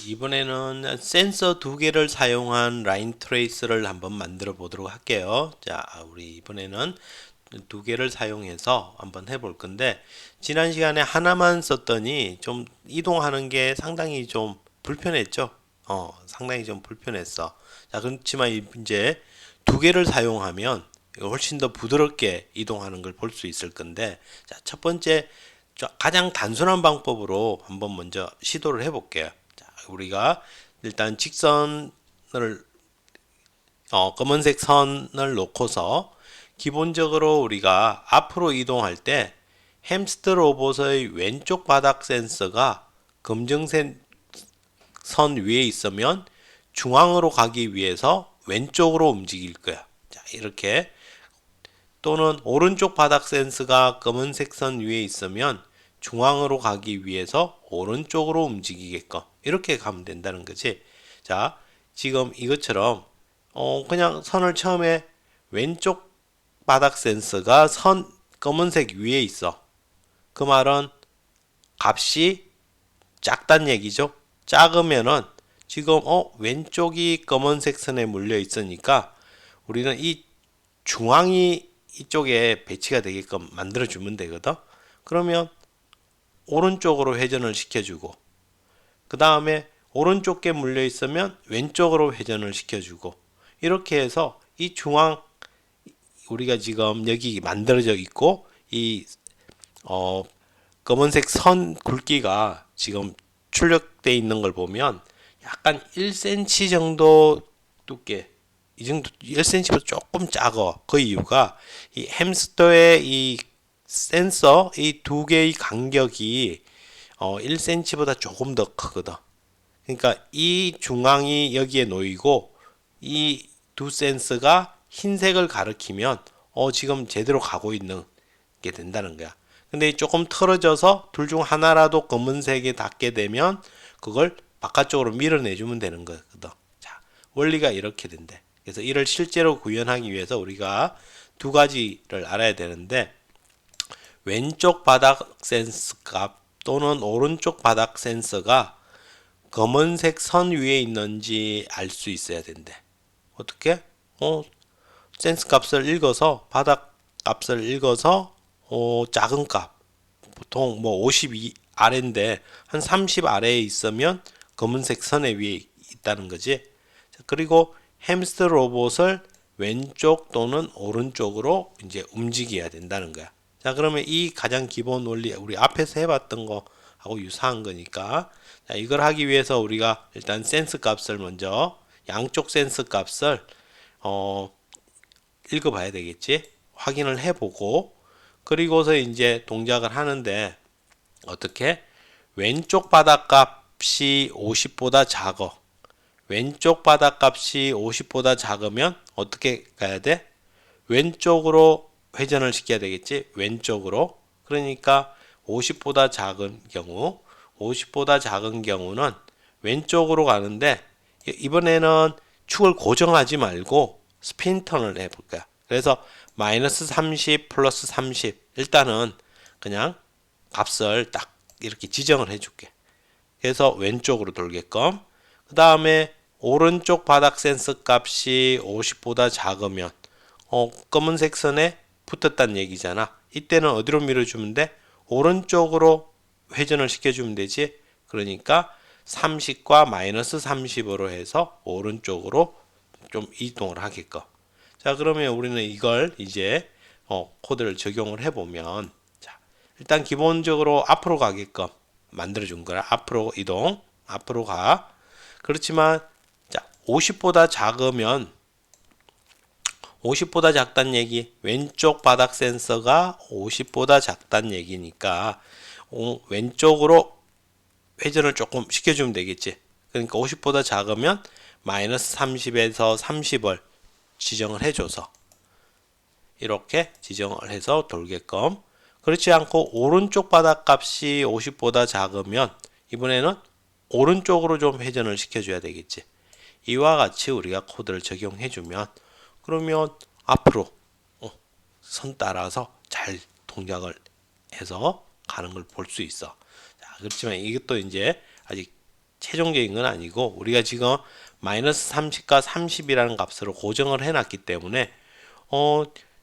이번에는 센서 두 개를 사용한 라인 트레이스를 한번 만들어 보도록 할게요. 자, 우리 이번에는 두 개를 사용해서 한번 해볼 건데, 지난 시간에 하나만 썼더니 좀 이동하는 게 상당히 좀 불편했죠. 상당히 좀 불편했어. 자, 그렇지만 이제 두 개를 사용하면 훨씬 더 부드럽게 이동하는 걸 볼 수 있을 건데, 자, 첫 번째 가장 단순한 방법으로 한번 먼저 시도를 해볼게요. 자, 우리가 일단 직선을 검은색 선을 놓고서 기본적으로 우리가 앞으로 이동할 때 햄스터 로봇의 왼쪽 바닥 센서가 검정색 선 위에 있으면 중앙으로 가기 위해서 왼쪽으로 움직일 거야. 자, 이렇게. 또는 오른쪽 바닥 센서가 검은색 선 위에 있으면 중앙으로 가기 위해서 오른쪽으로 움직이게끔 이렇게 가면 된다는 거지. 자, 지금 이것처럼 그냥 선을 처음에 왼쪽 바닥 센서가 선 검은색 위에 있어. 그 말은 값이 작단 얘기죠. 작으면은 지금 왼쪽이 검은색 선에 물려 있으니까 우리는 이 중앙이 이쪽에 배치가 되게끔 만들어 주면 되거든. 그러면 오른쪽으로 회전을 시켜주고, 그 다음에 오른쪽 게 물려 있으면 왼쪽으로 회전을 시켜주고, 이렇게 해서 이 중앙, 우리가 지금 여기 만들어져 있고 이 어, 검은색 선 굵기가 지금 출력되어 있는 걸 보면 약간 1cm 정도 두께, 이 정도 1cm보다 조금 작아. 그 이유가 이 햄스터의 이 센서 이 두 개의 간격이 1cm보다 조금 더 크거든. 그러니까 이 중앙이 여기에 놓이고 이 두 센서가 흰색을 가리키면 지금 제대로 가고 있는 게 된다는 거야. 근데 조금 틀어져서 둘 중 하나라도 검은색에 닿게 되면 그걸 바깥쪽으로 밀어내주면 되는 거거든. 자, 원리가 이렇게 된대. 그래서 이를 실제로 구현하기 위해서 우리가 두 가지를 알아야 되는데, 왼쪽 바닥 센서 값 또는 오른쪽 바닥 센서가 검은색 선 위에 있는지 알 수 있어야 된대. 어떻게? 센스 값을 읽어서 바닥 값을 읽어서 작은 값, 보통 뭐 52 아래인데 한 30 아래에 있으면 검은색 선에 위에 있다는 거지. 그리고 햄스터 로봇을 왼쪽 또는 오른쪽으로 이제 움직여야 된다는 거야. 자, 그러면 이 가장 기본 원리, 우리 앞에서 해봤던 거하고 유사한 거니까, 자, 이걸 하기 위해서 우리가 일단 센스 값을 먼저, 양쪽 센스 값을 읽어봐야 되겠지. 확인을 해보고, 그리고서 이제 동작을 하는데, 어떻게? 왼쪽 바닥값이 50보다 작아. 왼쪽 바닥값이 50보다 작으면 어떻게 가야 돼? 왼쪽으로 회전을 시켜야 되겠지. 왼쪽으로. 그러니까 50보다 작은 경우, 50보다 작은 경우는 왼쪽으로 가는데, 이번에는 축을 고정하지 말고 스핀 턴을 해볼 거야. 그래서 마이너스 30 플러스 30, 일단은 그냥 값을 딱 이렇게 지정을 해줄게. 그래서 왼쪽으로 돌게끔. 그 다음에 오른쪽 바닥 센서 값이 50보다 작으면 검은색 선에 붙었다는 얘기잖아. 이때는 어디로 밀어주면 돼? 오른쪽으로 회전을 시켜주면 되지. 그러니까 30과 마이너스 30으로 해서 오른쪽으로 좀 이동을 하게끔. 자, 그러면 우리는 이걸 이제 코드를 적용을 해보면, 자, 일단 기본적으로 앞으로 가게끔 만들어준 거라. 앞으로 이동, 앞으로 가. 그렇지만 자, 50보다 작으면 50보다 작단 얘기, 왼쪽 바닥 센서가 50보다 작단 얘기니까 왼쪽으로 회전을 조금 시켜주면 되겠지. 그러니까 50보다 작으면 마이너스 30에서 30을 지정을 해줘서 이렇게 지정을 해서 돌게끔. 그렇지 않고 오른쪽 바닥 값이 50보다 작으면 이번에는 오른쪽으로 좀 회전을 시켜줘야 되겠지. 이와 같이 우리가 코드를 적용해주면, 그러면 앞으로 선 따라서 잘 동작을 해서 가는 걸 볼 수 있어. 자, 그렇지만 이것도 이제 아직 최종적인 건 아니고 우리가 지금 마이너스 30과 30이라는 값으로 고정을 해놨기 때문에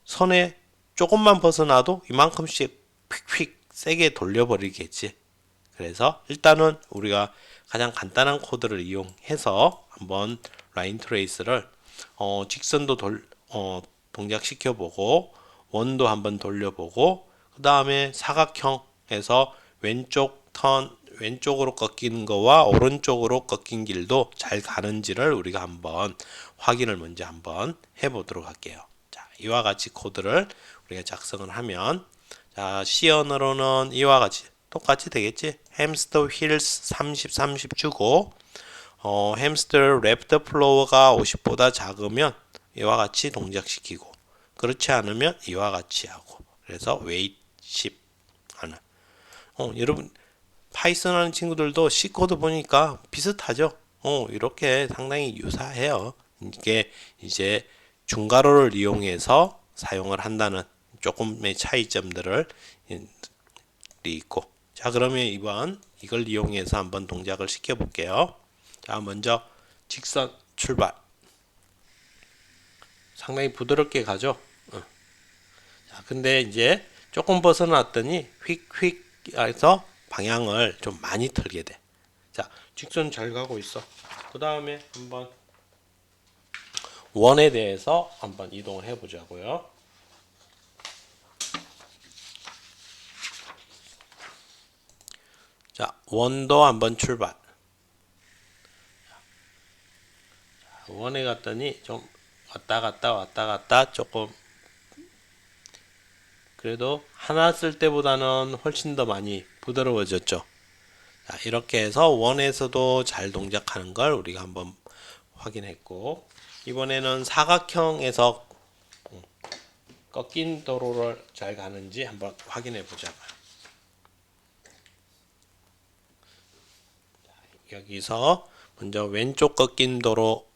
선에 조금만 벗어나도 이만큼씩 휙휙 세게 돌려버리겠지. 그래서 일단은 우리가 가장 간단한 코드를 이용해서 한번 라인 트레이스를 직선도 동작시켜 보고 원도 한번 돌려보고 그 다음에 사각형에서 왼쪽으로 꺾이는 거와 오른쪽으로 꺾인 길도 잘 가는지를 우리가 한번 확인을 먼저 한번 해보도록 할게요. 자, 이와 같이 코드를 우리가 작성을 하면 자, C언어로는 이와 같이 똑같이 되겠지. 햄스터 휠스 30 주고 햄스터 랩터 플로어가 50보다 작으면 이와 같이 동작시키고 그렇지 않으면 이와 같이 하고 그래서 웨이트 10 하는 여러분 파이썬 하는 친구들도 C 코드 보니까 비슷하죠. 이렇게 상당히 유사해요. 이게 이제 중괄호를 이용해서 사용을 한다는 조금의 차이점들을 있고 자 그러면 이걸 이용해서 한번 동작을 시켜 볼게요. 자 먼저 직선 출발 상당히 부드럽게 가죠. 자 근데 이제 조금 벗어났더니 휙휙 해서 방향을 좀 많이 틀게 돼. 자 직선 잘 가고 있어. 그 다음에 한번 원에 대해서 한번 이동을 해 보자고요. 자 원도 한번 출발. 원에 갔더니 좀 왔다 갔다 조금 그래도 하나 쓸 때보다는 훨씬 더 많이 부드러워졌죠. 자, 이렇게 해서 원에서도 잘 동작하는 걸 우리가 한번 확인했고 이번에는 사각형에서 꺾인 도로를 잘 가는지 한번 확인해 보자고요. 여기서 먼저 왼쪽 꺾인 도로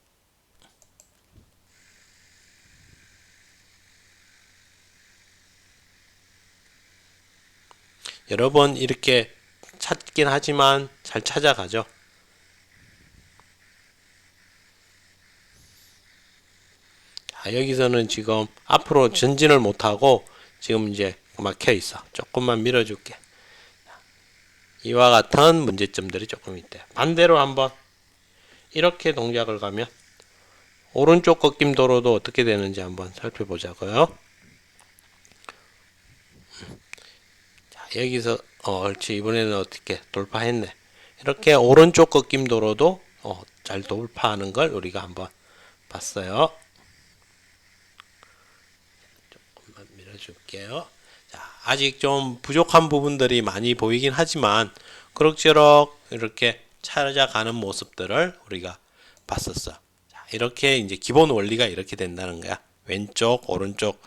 여러 번 이렇게 찾긴 하지만 잘 찾아가죠. 자, 여기서는 지금 앞으로 전진을 못하고 지금 이제 막혀 있어. 조금만 밀어줄게. 이와 같은 문제점들이 조금 있대. 반대로 한번 이렇게 동작을 가면 오른쪽 꺾임 도로도 어떻게 되는지 한번 살펴보자고요. 자, 여기서 옳지. 이번에는 어떻게 돌파했네. 이렇게 오른쪽 꺾임 도로도 잘 돌파하는 걸 우리가 한번 봤어요. 조금만 밀어줄게요. 자, 아직 좀 부족한 부분들이 많이 보이긴 하지만 그럭저럭 이렇게 찾아가는 모습들을 우리가 봤었어. 자, 이렇게 이제 기본 원리가 이렇게 된다는 거야. 왼쪽, 오른쪽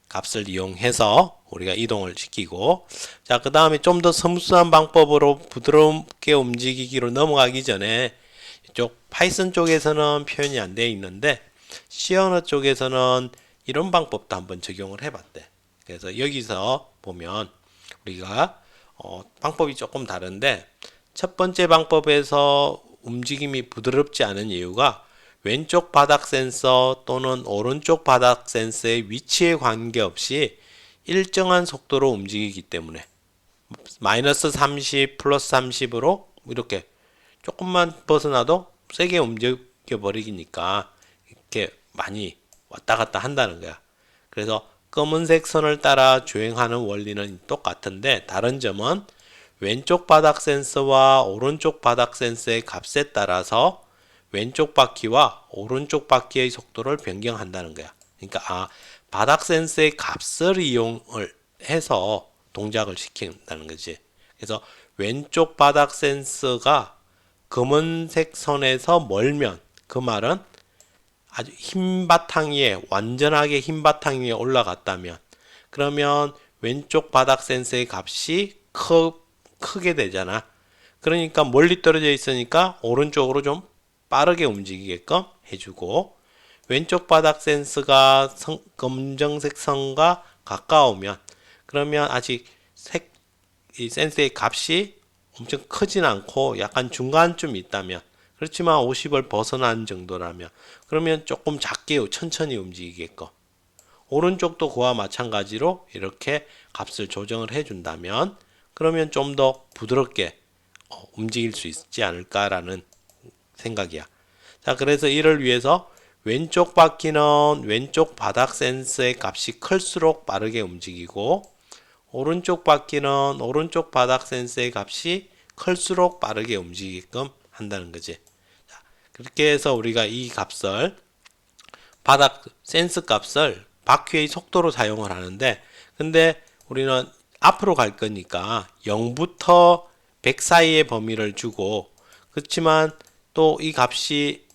값을 이용해서 우리가 이동을 시키고 자, 그 다음에 좀 더 스무스한 방법으로 부드럽게 움직이기로 넘어가기 전에 이쪽 파이썬 쪽에서는 표현이 안 되어 있는데 C 언어 쪽에서는 이런 방법도 한번 적용을 해봤대. 그래서 여기서 보면 우리가 방법이 조금 다른데 첫 번째 방법에서 움직임이 부드럽지 않은 이유가 왼쪽 바닥 센서 또는 오른쪽 바닥 센서의 위치에 관계없이 일정한 속도로 움직이기 때문에 마이너스 30 플러스 30으로 이렇게 조금만 벗어나도 세게 움직여 버리니까 이렇게 많이 왔다 갔다 한다는 거야. 그래서 검은색 선을 따라 주행하는 원리는 똑같은데 다른 점은 왼쪽 바닥 센서와 오른쪽 바닥 센서의 값에 따라서 왼쪽 바퀴와 오른쪽 바퀴의 속도를 변경한다는 거야. 그러니까 바닥 센서의 값을 이용을 해서 동작을 시킨다는 거지. 그래서 왼쪽 바닥 센서가 검은색 선에서 멀면 그 말은 아주 흰 바탕 위에 완전하게 흰 바탕 위에 올라갔다면 그러면 왼쪽 바닥 센서의 값이 크게 되잖아. 그러니까 멀리 떨어져 있으니까 오른쪽으로 좀 빠르게 움직이게끔 해주고 왼쪽 바닥 센서가 검정색 선과 가까우면 그러면 아직 이 센서의 값이 엄청 크진 않고 약간 중간쯤 있다면, 그렇지만 50을 벗어난 정도라면, 그러면 조금 작게 천천히 움직이게끔, 오른쪽도 그와 마찬가지로 이렇게 값을 조정을 해준다면, 그러면 좀 더 부드럽게 움직일 수 있지 않을까라는 생각이야. 자, 그래서 이를 위해서 왼쪽 바퀴는 왼쪽 바닥 센서의 값이 클수록 빠르게 움직이고, 오른쪽 바퀴는 오른쪽 바닥 센서의 값이 클수록 빠르게 움직이게끔 한다는 거지. 자, 그렇게 해서 우리가 이 값을, 바닥 센서 값을 바퀴의 속도로 사용을 하는데, 근데 우리는 앞으로 갈 거니까 0부터 100 사이의 범위를 주고, 그렇지만 또 이 값이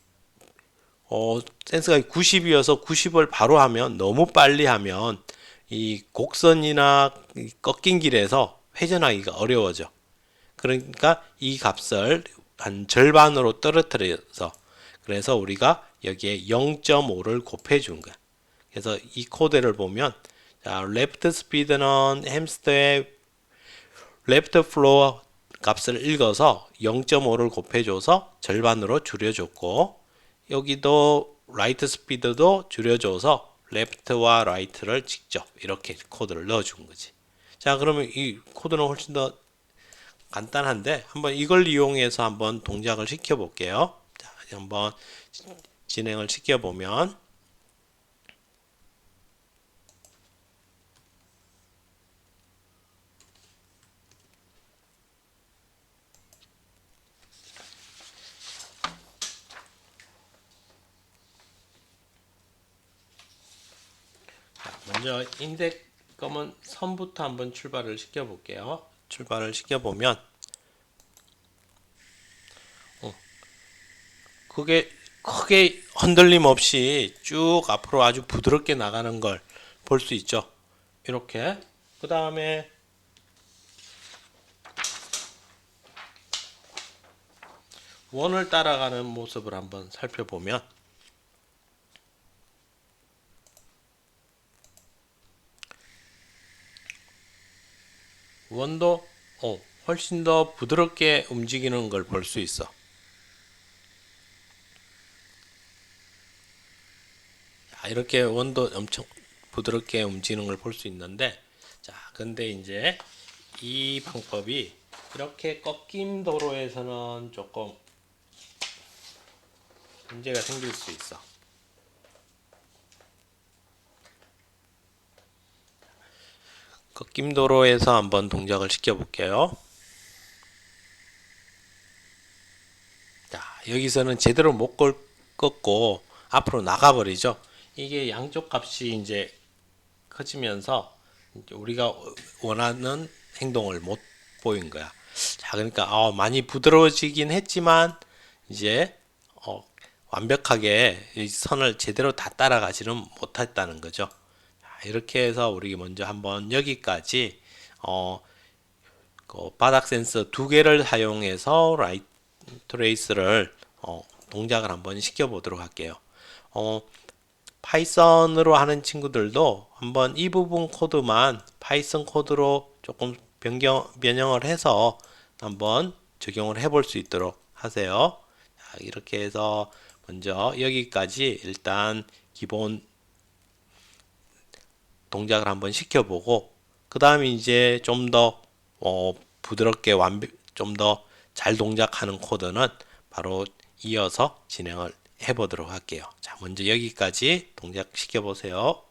센서가 90이어서 90을 바로 하면, 너무 빨리 하면 이 곡선이나 꺾인 길에서 회전하기가 어려워져. 그러니까 이 값을 한 절반으로 떨어뜨려서, 그래서 우리가 여기에 0.5를 곱해 준 거야. 그래서 이 코드를 보면, 자, 레프트 스피드는 햄스터의 레프트 플로어 값을 읽어서 0.5를 곱해줘서 절반으로 줄여줬고, 여기도 라이트 스피드도 줄여줘서 레프트와 라이트를 직접 이렇게 코드를 넣어준 거지. 자, 그러면 이 코드는 훨씬 더 간단한데, 한번 이걸 이용해서 한번 동작을 시켜 볼게요. 자, 한번 진행을 시켜 보면, 먼저 인덱 검은 선부터 한번 출발을 시켜 볼게요. 출발을 시켜 보면, 그게 크게 흔들림 없이 쭉 앞으로 아주 부드럽게 나가는 걸 볼 수 있죠. 이렇게. 그 다음에 원을 따라가는 모습을 한번 살펴보면, 원도 훨씬 더 부드럽게 움직이는 걸 볼 수 있어. 이렇게 원도 엄청 부드럽게 움직이는 걸 볼 수 있는데, 자, 근데 이제 이 방법이 이렇게 꺾임 도로에서는 조금 문제가 생길 수 있어. 꺾임 도로에서 한번 동작을 시켜 볼게요. 자, 여기서는 제대로 못 꺾고 앞으로 나가 버리죠. 이게 양쪽 값이 이제 커지면서 우리가 원하는 행동을 못 보인 거야. 자, 그러니까 많이 부드러워지긴 했지만 이제 완벽하게 이 선을 제대로 다 따라가지는 못했다는 거죠. 자, 이렇게 해서 우리 먼저 한번 여기까지 그 바닥 센서 두 개를 사용해서 라이트 트레이스를 동작을 한번 시켜 보도록 할게요. 파이썬으로 하는 친구들도 한번 이 부분 코드만 파이썬 코드로 조금 변형을 해서 한번 적용을 해볼 수 있도록 하세요. 자, 이렇게 해서 먼저 여기까지 일단 기본 동작을 한번 시켜보고, 그 다음에 이제 좀 더 부드럽게 좀 더 잘 동작하는 코드는 바로 이어서 진행을 해보도록 할게요. 자, 먼저 여기까지 동작 시켜보세요.